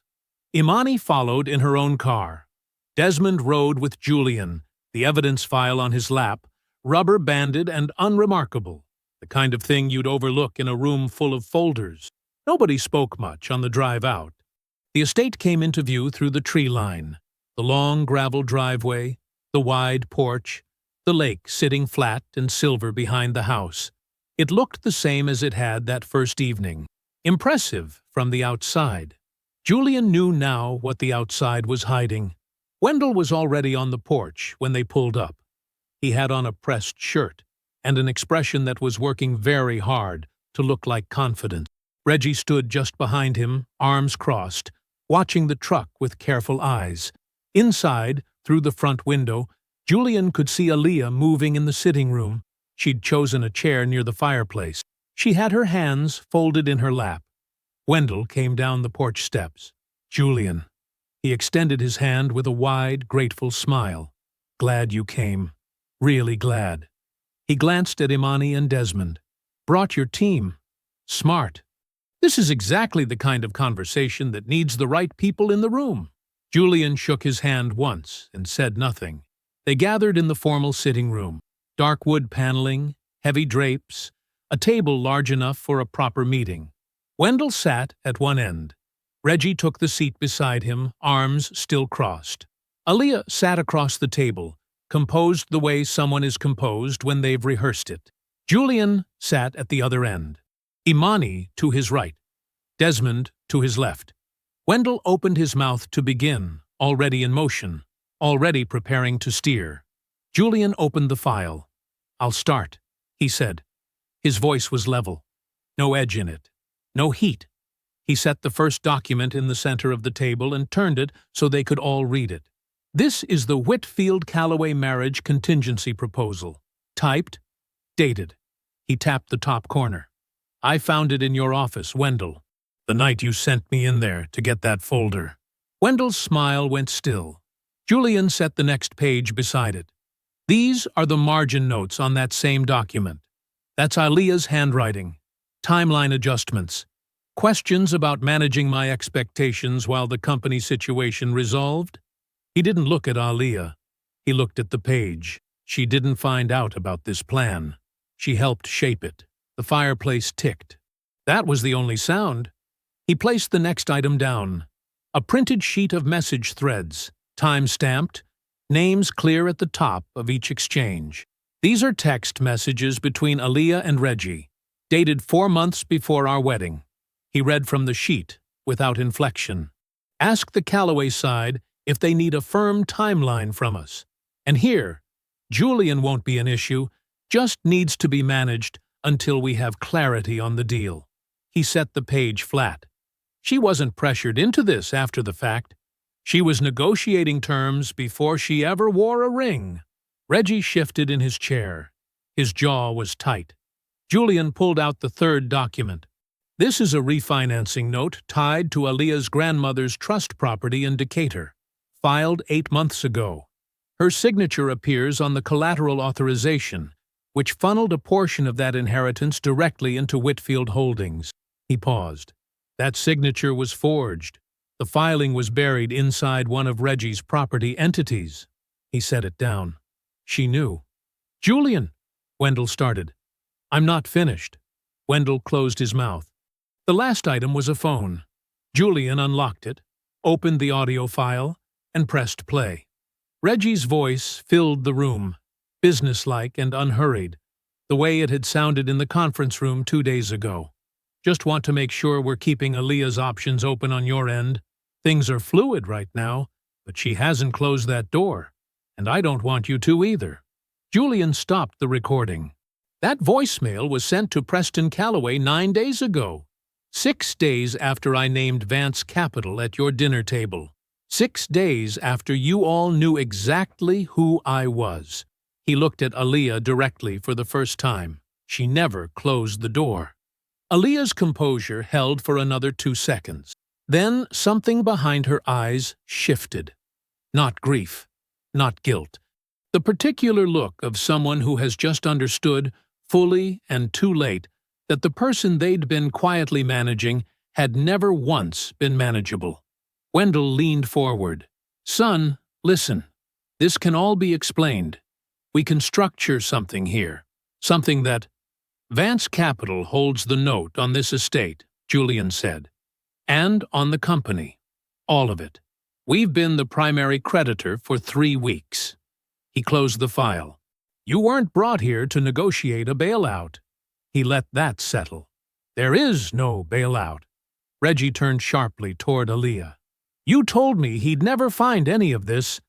Speaker 1: Imani followed in her own car. Desmond rode with Julian, the evidence file on his lap, rubber-banded and unremarkable, the kind of thing you'd overlook in a room full of folders. Nobody spoke much on the drive out. The estate came into view through the tree line, the long gravel driveway, the wide porch, the lake sitting flat and silver behind the house. It looked the same as it had that first evening, impressive from the outside. Julian knew now what the outside was hiding. Wendell was already on the porch when they pulled up. He had on a pressed shirt and an expression that was working very hard to look like confidence. Reggie stood just behind him, arms crossed, watching the truck with careful eyes. Inside, through the front window, Julian could see Aaliyah moving in the sitting room. She'd chosen a chair near the fireplace. She had her hands folded in her lap. Wendell came down the porch steps. "Julian." He extended his hand with a wide, grateful smile. "Glad you came. Really glad." He glanced at Imani and Desmond. "Brought your team. Smart. This is exactly the kind of conversation that needs the right people in the room." Julian shook his hand once and said nothing. They gathered in the formal sitting room. Dark wood paneling, heavy drapes, a table large enough for a proper meeting. Wendell sat at one end. Reggie took the seat beside him, arms still crossed. Aaliyah sat across the table, composed the way someone is composed when they've rehearsed it. Julian sat at the other end. Imani to his right. Desmond to his left. Wendell opened his mouth to begin, already in motion, already preparing to steer. Julian opened the file. "I'll start," he said. His voice was level. No edge in it. No heat. He set the first document in the center of the table and turned it so they could all read it. "This is the Whitfield-Calloway marriage contingency proposal. Typed, dated." He tapped the top corner. "I found it in your office, Wendell, the night you sent me in there to get that folder." Wendell's smile went still. Julian set the next page beside it. "These are the margin notes on that same document. That's Aaliyah's handwriting. Timeline adjustments. Questions about managing my expectations while the company situation resolved?" He didn't look at Aaliyah. He looked at the page. She didn't find out about this plan. She helped shape it. The fireplace ticked. That was the only sound. He placed the next item down. A printed sheet of message threads, time-stamped, names clear at the top of each exchange. "These are text messages between Aaliyah and Reggie, dated 4 months before our wedding." He read from the sheet, without inflection. "Ask the Calloway side if they need a firm timeline from us. And here, Julian won't be an issue, just needs to be managed until we have clarity on the deal." He set the page flat. She wasn't pressured into this after the fact. She was negotiating terms before she ever wore a ring. Reggie shifted in his chair. His jaw was tight. Julian pulled out the third document. "This is a refinancing note tied to Aaliyah's grandmother's trust property in Decatur, filed 8 months ago. Her signature appears on the collateral authorization, which funneled a portion of that inheritance directly into Whitfield Holdings." He paused. That signature was forged. The filing was buried inside one of Reggie's property entities. He set it down. She knew. "Julian," Wendell started. "I'm not finished." Wendell closed his mouth. The last item was a phone. Julian unlocked it, opened the audio file, and pressed play. Reggie's voice filled the room, businesslike and unhurried, the way it had sounded in the conference room 2 days ago. "Just want to make sure we're keeping Aaliyah's options open on your end. Things are fluid right now, but she hasn't closed that door, and I don't want you to either." Julian stopped the recording. "That voicemail was sent to Preston Calloway 9 days ago. 6 days after I named Vance Capital at your dinner table. 6 days after you all knew exactly who I was." He looked at Aaliyah directly for the first time. She never closed the door. Aaliyah's composure held for another 2 seconds. Then something behind her eyes shifted. Not grief, not guilt. The particular look of someone who has just understood, fully and too late, that the person they'd been quietly managing had never once been manageable. Wendell leaned forward. "Son, listen. This can all be explained. We can structure something here. Something that—" "Vance Capital holds the note on this estate," Julian said. "And on the company. All of it. We've been the primary creditor for 3 weeks." He closed the file. "You weren't brought here to negotiate a bailout." He let that settle. "There is no bailout." Reggie turned sharply toward Aaliyah. "You told me he'd never find any of this."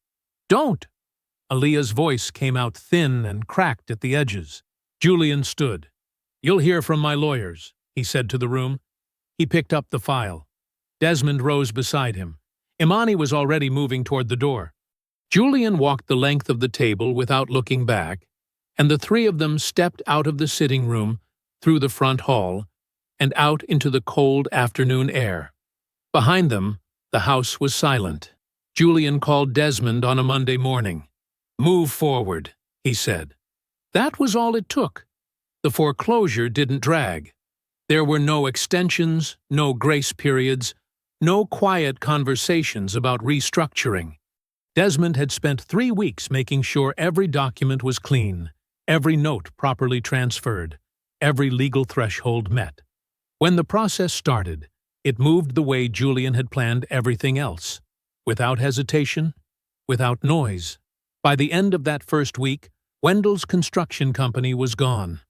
Speaker 1: "Don't!" Aaliyah's voice came out thin and cracked at the edges. Julian stood. "You'll hear from my lawyers," he said to the room. He picked up the file. Desmond rose beside him. Imani was already moving toward the door. Julian walked the length of the table without looking back, and the 3 of them stepped out of the sitting room, through the front hall, and out into the cold afternoon air. Behind them, the house was silent. Julian called Desmond on a Monday morning. "Move forward," he said. That was all it took. The foreclosure didn't drag. There were no extensions, no grace periods, no quiet conversations about restructuring. Desmond had spent 3 weeks making sure every document was clean, every note properly transferred, every legal threshold met. When the process started, it moved the way Julian had planned everything else, without hesitation, without noise. By the end of that first week, Wendell's construction company was gone.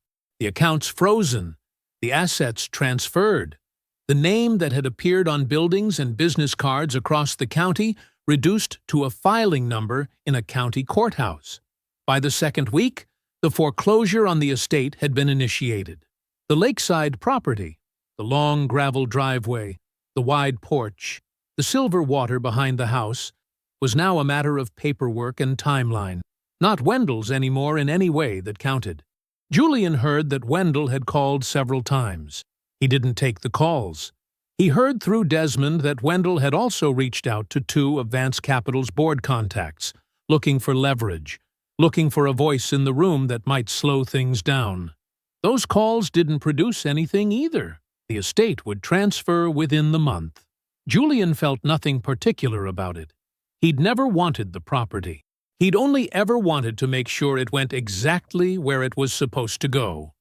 Speaker 1: The accounts frozen, the assets transferred. The name that had appeared on buildings and business cards across the county reduced to a filing number in a county courthouse. By the second week, the foreclosure on the estate had been initiated. The lakeside property, the long gravel driveway, the wide porch, the silver water behind the house, was now a matter of paperwork and timeline, not Wendell's anymore in any way that counted. Julian heard that Wendell had called several times. He didn't take the calls. He heard through Desmond that Wendell had also reached out to two of Vance Capital's board contacts, looking for leverage, looking for a voice in the room that might slow things down. Those calls didn't produce anything either. The estate would transfer within the month. Julian felt nothing particular about it. He'd never wanted the property. He'd only ever wanted to make sure it went exactly where it was supposed to go.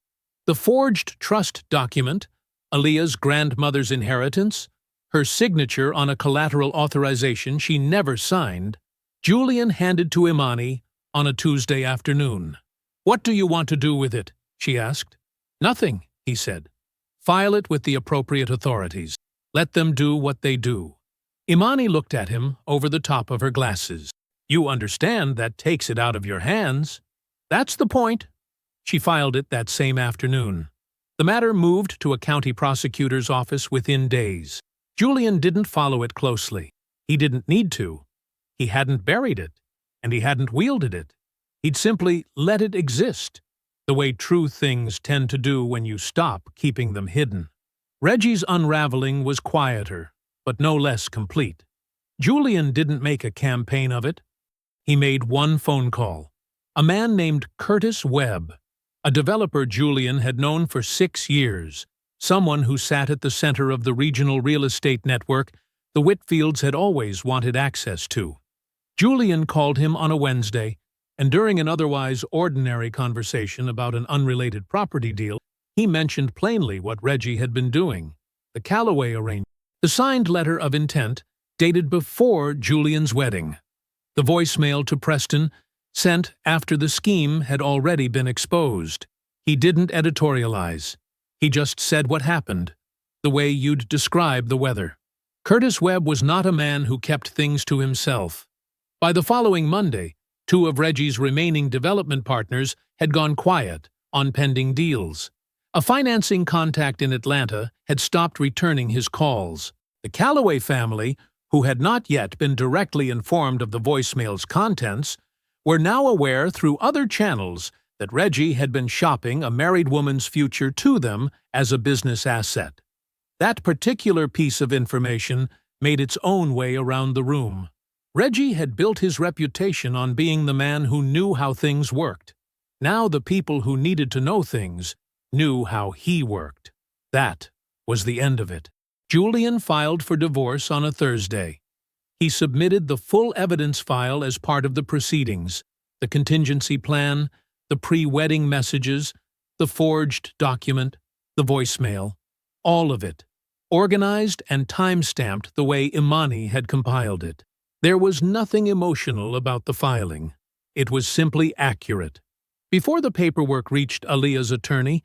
Speaker 1: The forged trust document, Aaliyah's grandmother's inheritance, her signature on a collateral authorization she never signed, Julian handed to Imani on a Tuesday afternoon. "What do you want to do with it?" she asked. "Nothing," he said. "File it with the appropriate authorities. Let them do what they do." Imani looked at him over the top of her glasses. "You understand that takes it out of your hands." "That's the point." She filed it that same afternoon. The matter moved to a county prosecutor's office within days. Julian didn't follow it closely. He didn't need to. He hadn't buried it, and he hadn't wielded it. He'd simply let it exist, the way true things tend to do when you stop keeping them hidden. Reggie's unraveling was quieter, but no less complete. Julian didn't make a campaign of it. He made one phone call. A man named Curtis Webb, a developer Julian had known for 6 years, someone who sat at the center of the regional real estate network the Whitfields had always wanted access to. Julian called him on a Wednesday, and during an otherwise ordinary conversation about an unrelated property deal, he mentioned plainly what Reggie had been doing, the Callaway arrangement. The signed letter of intent dated before Julian's wedding. The voicemail to Preston, sent after the scheme had already been exposed. He didn't editorialize. He just said what happened, the way you'd describe the weather. Curtis Webb was not a man who kept things to himself. By the following Monday, 2 of Reggie's remaining development partners had gone quiet on pending deals. A financing contact in Atlanta had stopped returning his calls. The Callaway family, who had not yet been directly informed of the voicemail's contents, were now aware through other channels that Reggie had been shopping a married woman's future to them as a business asset. That particular piece of information made its own way around the room. Reggie had built his reputation on being the man who knew how things worked. Now the people who needed to know things knew how he worked. That was the end of it. Julian filed for divorce on a Thursday. He submitted the full evidence file as part of the proceedings, the contingency plan, the pre-wedding messages, the forged document, the voicemail, all of it, organized and time-stamped the way Imani had compiled it. There was nothing emotional about the filing. It was simply accurate. Before the paperwork reached Aaliyah's attorney,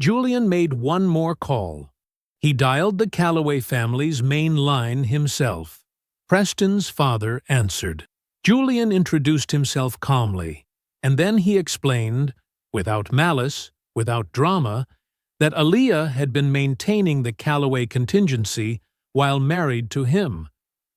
Speaker 1: Julian made one more call. He dialed the Callaway family's main line himself. Preston's father answered. Julian introduced himself calmly, and then he explained, without malice, without drama, that Aaliyah had been maintaining the Callaway contingency while married to him,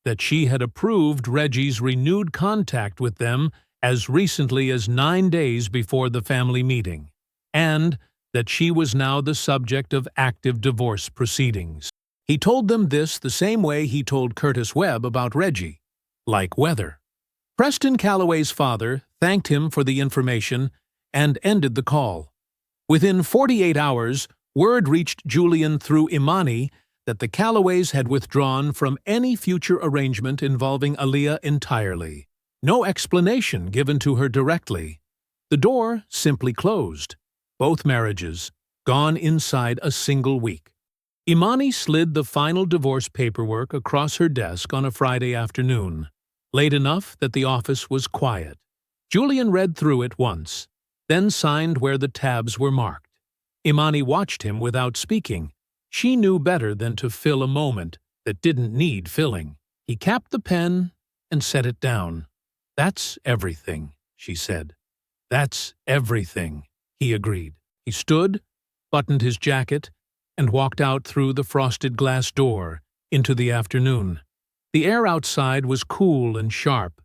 Speaker 1: that she had approved Reggie's renewed contact with them as recently as 9 days before the family meeting, and that she was now the subject of active divorce proceedings. He told them this the same way he told Curtis Webb about Reggie, like weather. Preston Callaway's father thanked him for the information and ended the call. Within 48 hours, word reached Julian through Imani that the Callaways had withdrawn from any future arrangement involving Aaliyah entirely. No explanation given to her directly. The door simply closed. Both marriages gone inside a single week. Imani slid the final divorce paperwork across her desk on a Friday afternoon, late enough that the office was quiet. Julian read through it once, then signed where the tabs were marked. Imani watched him without speaking. She knew better than to fill a moment that didn't need filling. He capped the pen and set it down. "That's everything," she said. "That's everything," he agreed. He stood, buttoned his jacket, and walked out through the frosted glass door into the afternoon. The air outside was cool and sharp.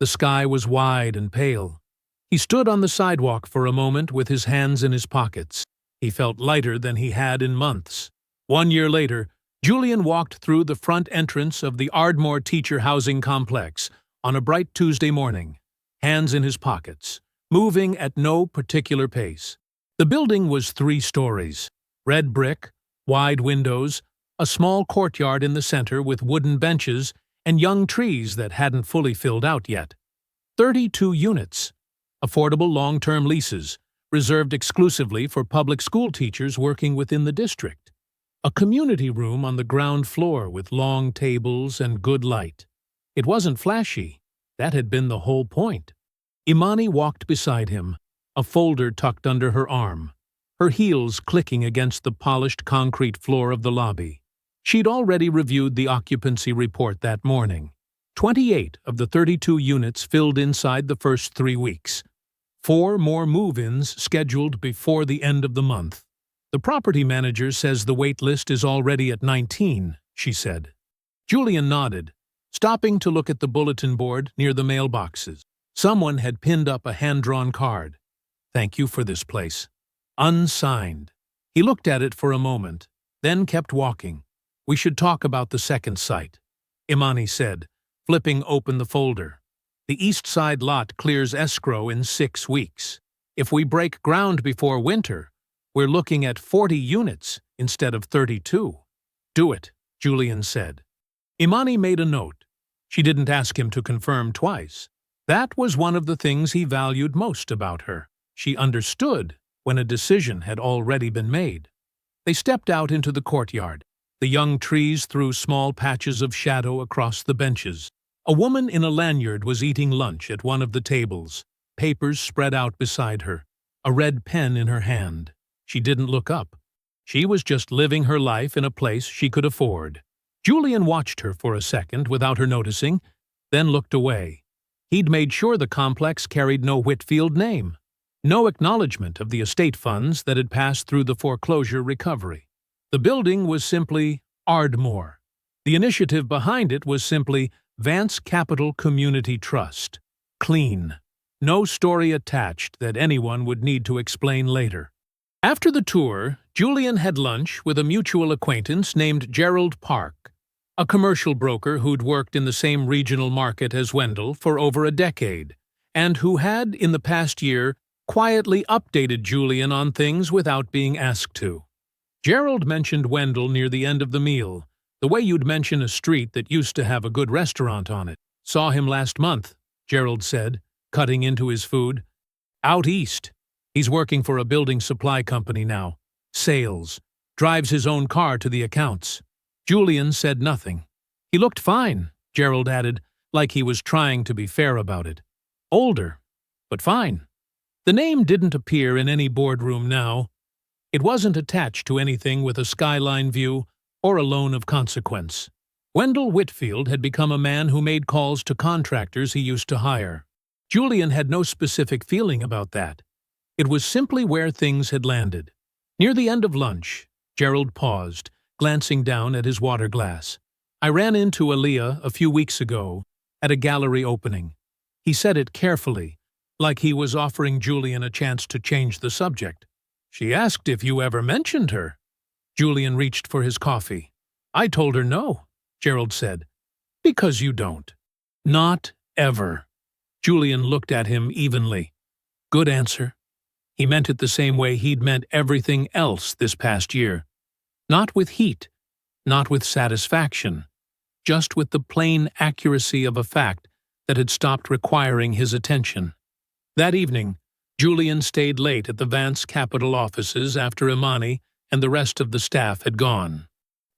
Speaker 1: The sky was wide and pale. He stood on the sidewalk for a moment with his hands in his pockets. He felt lighter than he had in months. 1 year later, Julian walked through the front entrance of the Ardmore Teacher Housing Complex on a bright Tuesday morning, hands in his pockets, moving at no particular pace. The building was 3 stories, red brick, wide windows, a small courtyard in the center with wooden benches and young trees that hadn't fully filled out yet. 32 units, affordable long-term leases, reserved exclusively for public school teachers working within the district. A community room on the ground floor with long tables and good light. It wasn't flashy. That had been the whole point. Imani walked beside him, a folder tucked under her arm, her heels clicking against the polished concrete floor of the lobby. She'd already reviewed the occupancy report that morning. 28 of the 32 units filled inside the first 3 weeks. 4 more move-ins scheduled before the end of the month. "The property manager says the wait list is already at 19, she said. Julian nodded, stopping to look at the bulletin board near the mailboxes. Someone had pinned up a hand-drawn card. "Thank you for this place." Unsigned. He looked at it for a moment, then kept walking. "We should talk about the second site," Imani said, flipping open the folder. "The east side lot clears escrow in 6 weeks. If we break ground before winter, we're looking at 40 units instead of 32. "Do it," Julian said. Imani made a note. She didn't ask him to confirm twice. That was one of the things he valued most about her. She understood when a decision had already been made. They stepped out into the courtyard. The young trees threw small patches of shadow across the benches. A woman in a lanyard was eating lunch at one of the tables, papers spread out beside her, a red pen in her hand. She didn't look up. She was just living her life in a place she could afford. Julian watched her for a second without her noticing, then looked away. He'd made sure the complex carried no Whitfield name, no acknowledgement of the estate funds that had passed through the foreclosure recovery. The building was simply Ardmore. The initiative behind it was simply Vance Capital Community Trust. Clean. No story attached that anyone would need to explain later. After the tour, Julian had lunch with a mutual acquaintance named Gerald Park, a commercial broker who'd worked in the same regional market as Wendell for over a decade, and who had, in the past year, quietly updated Julian on things without being asked to. Gerald mentioned Wendell near the end of the meal, the way you'd mention a street that used to have a good restaurant on it. "Saw him last month," Gerald said, cutting into his food. "Out east. He's working for a building supply company now. Sales. Drives his own car to the accounts." Julian said nothing. "He looked fine," Gerald added, like he was trying to be fair about it. "Older, but fine." The name didn't appear in any boardroom now. It wasn't attached to anything with a skyline view or a loan of consequence. Wendell Whitfield had become a man who made calls to contractors he used to hire. Julian had no specific feeling about that. It was simply where things had landed. Near the end of lunch, Gerald paused, glancing down at his water glass. "I ran into Aaliyah a few weeks ago at a gallery opening." He said it carefully, like he was offering Julian a chance to change the subject. "She asked if you ever mentioned her." Julian reached for his coffee. "I told her no," Gerald said. "Because you don't." "Not ever." Julian looked at him evenly. Good answer. He meant it the same way he'd meant everything else this past year. Not with heat, not with satisfaction, just with the plain accuracy of a fact that had stopped requiring his attention. That evening, Julian stayed late at the Vance Capital offices after Imani and the rest of the staff had gone.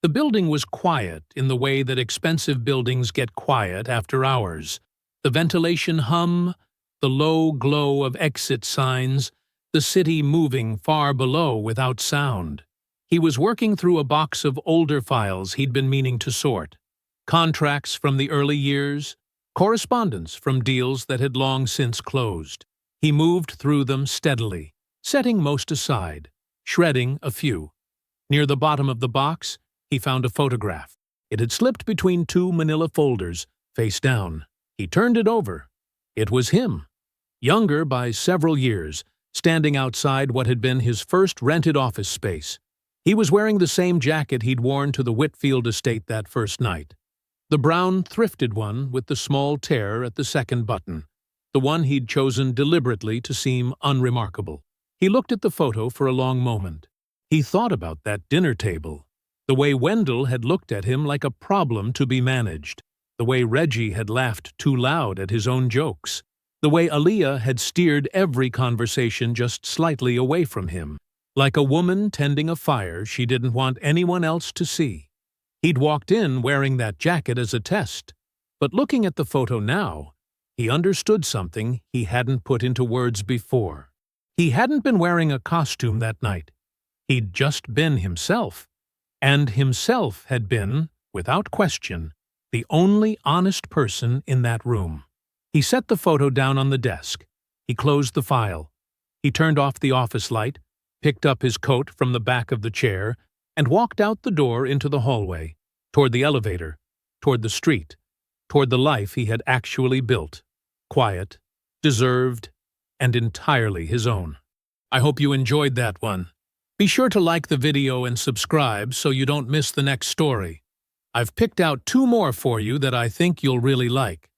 Speaker 1: The building was quiet in the way that expensive buildings get quiet after hours. The ventilation hum, the low glow of exit signs, the city moving far below without sound. He was working through a box of older files he'd been meaning to sort. Contracts from the early years, correspondence from deals that had long since closed. He moved through them steadily, setting most aside, shredding a few. Near the bottom of the box, he found a photograph. It had slipped between two manila folders, face down. He turned it over. It was him, younger by several years, standing outside what had been his first rented office space. He was wearing the same jacket he'd worn to the Whitfield estate that first night. The brown thrifted one with the small tear at the second button, the one he'd chosen deliberately to seem unremarkable. He looked at the photo for a long moment. He thought about that dinner table, the way Wendell had looked at him like a problem to be managed, the way Reggie had laughed too loud at his own jokes, the way Aaliyah had steered every conversation just slightly away from him, like a woman tending a fire she didn't want anyone else to see. He'd walked in wearing that jacket as a test, but looking at the photo now, he understood something he hadn't put into words before. He hadn't been wearing a costume that night. He'd just been himself, and himself had been, without question, the only honest person in that room. He set the photo down on the desk. He closed the file. He turned off the office light, picked up his coat from the back of the chair, and walked out the door into the hallway, toward the elevator, toward the street, toward the life he had actually built, quiet, deserved, and entirely his own. I hope you enjoyed that one. Be sure to like the video and subscribe so you don't miss the next story. I've picked out 2 more for you that I think you'll really like.